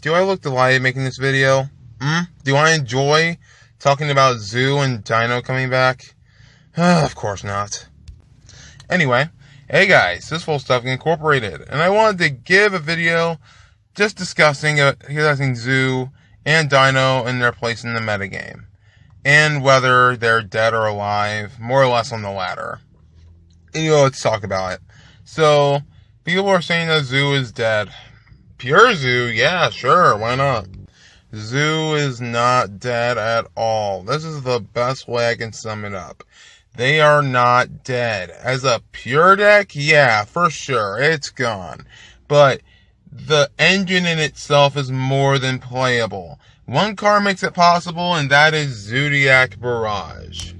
do I look delighted making this video? Do I enjoy talking about Zoo and Dino coming back? Of course not. Anyway, hey guys, this Full Stuff Incorporated, and I wanted to give a video just discussing Zoo and Dino and their place in the metagame, and whether they're dead or alive, more or less on the latter. Let's talk about it. So, people are saying that Zoo is dead. Pure Zoo, yeah, sure, why not? Zoo is not dead at all. This is the best way I can sum it up. They are not dead. As a pure deck, yeah, for sure, it's gone. But the engine in itself is more than playable. One card makes it possible, and that is Zodiac Barrage.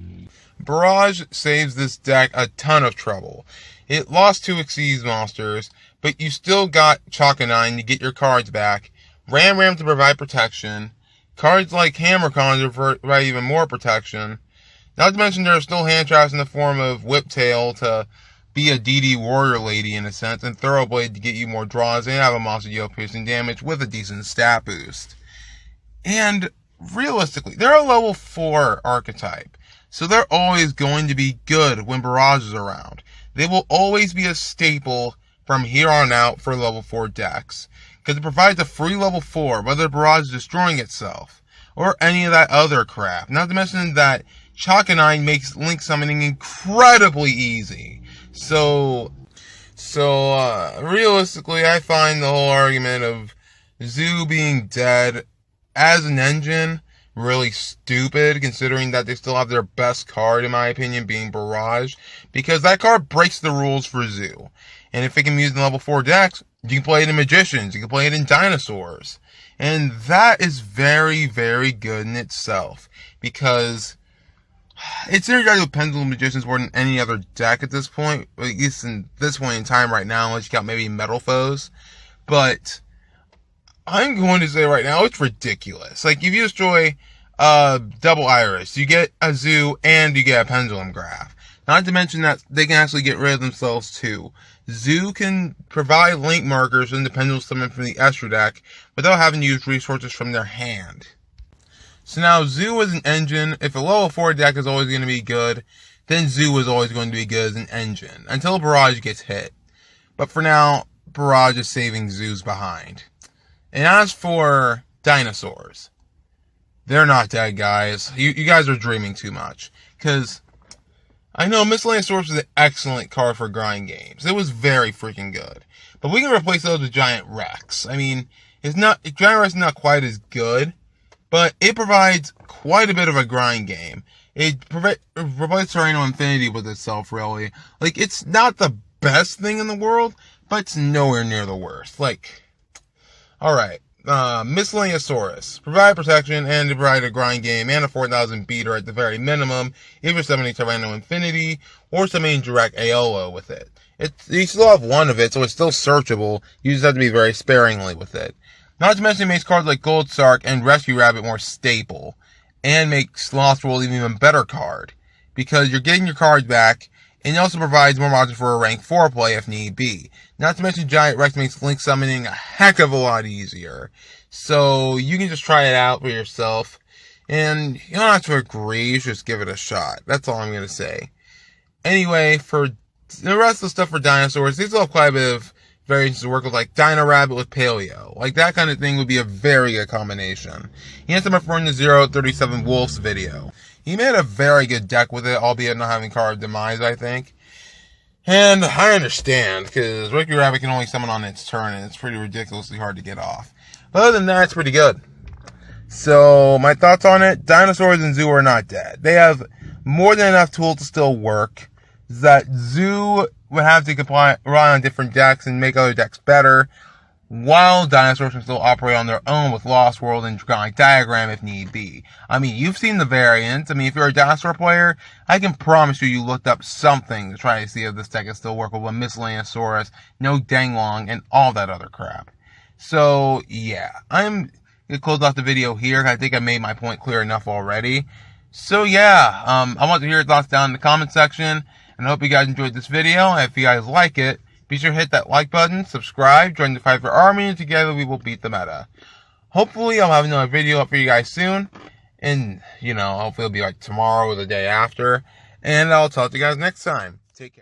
Barrage saves this deck a ton of trouble. It lost 2 Xyz monsters, but you still got Chakanine to get your cards back, Ram to provide protection, cards like Hammercon to provide even more protection. Not to mention there are still hand traps in the form of Whiptail to be a DD warrior lady in a sense, and Thoroughblade to get you more draws and have a monster deal piercing damage with a decent stat boost. And realistically, they're a level 4 archetype, so they're always going to be good when Barrage is around. They will always be a staple from here on out for level 4 decks, because it provides a free level 4, whether Barrage is destroying itself, or any of that other crap. Not to mention that Chakanine makes Link summoning incredibly easy. So realistically, I find the whole argument of Zoo being dead as an engine really stupid, considering that they still have their best card, in my opinion, being Barrage, because that card breaks the rules for Zoo. And if it can be used in level 4 decks, you can play it in Magicians, you can play it in Dinosaurs. And that is very, very good in itself, because it's synergized with Pendulum Magicians more than any other deck at this point, at least in this point in time right now, unless you count maybe Metal Foes. But I'm going to say right now, it's ridiculous. Like, if you destroy Double Iris, you get a Zoo and you get a Pendulum Graph. Not to mention that they can actually get rid of themselves too. Zoo can provide link markers and the Pendulum summon from the Esther deck without having to use resources from their hand. So now, Zoo as an engine, if a level 4 deck is always going to be good, then Zoo is always going to be good as an engine, until Barrage gets hit. But for now, Barrage is saving Zoo's behind. And as for Dinosaurs, they're not dead, guys. You guys are dreaming too much. Because I know Miscellaneous Source is an excellent card for grind games. It was very freaking good. But we can replace those with Giant Rex. I mean, Giant Rex is not quite as good, but it provides quite a bit of a grind game. It provides Terreno Infinity with itself, really. Like, it's not the best thing in the world, but it's nowhere near the worst. Like, alright. Miscellaneous Saurus. Provide protection and provide a grind game and a 4,000 beater at the very minimum, if you're summoning Terreno Infinity or summoning direct Aolo with it. You still have one of it, so it's still searchable. You just have to be very sparingly with it. Not to mention it makes cards like Gold Sark and Rescue Rabbit more staple, and makes Lost World an even better card, because you're getting your cards back, and it also provides more options for a rank 4 play if need be. Not to mention Giant Rex makes Link summoning a heck of a lot easier. So you can just try it out for yourself, and you don't have to agree, you should just give it a shot. That's all I'm going to say. Anyway, for the rest of the stuff for Dinosaurs, these will have quite a bit of variations to work with, like Dino Rabbit with Paleo. Like, that kind of thing would be a very good combination. He has them referring to 037 Wolves video. He made a very good deck with it, albeit not having card demise, I think. And I understand, because Rescue Rabbit can only summon on its turn, and it's pretty ridiculously hard to get off. But other than that, it's pretty good. So, my thoughts on it, Dinosaurs and Zoo are not dead. They have more than enough tools to still work. That Zoo would have to rely on different decks and make other decks better, while Dinosaurs can still operate on their own with Lost World and Draconic Diagram if need be. I mean, you've seen the variants. I mean, if you're a Dinosaur player, I can promise you looked up something to try to see if this deck is still workable with Miscellaneous Saurus, no Danglong, and all that other crap. So, yeah. I'm going to close off the video here. I think I made my point clear enough already. So, yeah. I want to hear your thoughts down in the comment section. And I hope you guys enjoyed this video. And if you guys like it, be sure to hit that like button, subscribe, join the Fiverr Army, and together we will beat the meta. hopefully I'll have another video up for you guys soon. And, hopefully it'll be like tomorrow or the day after. And I'll talk to you guys next time. Take care.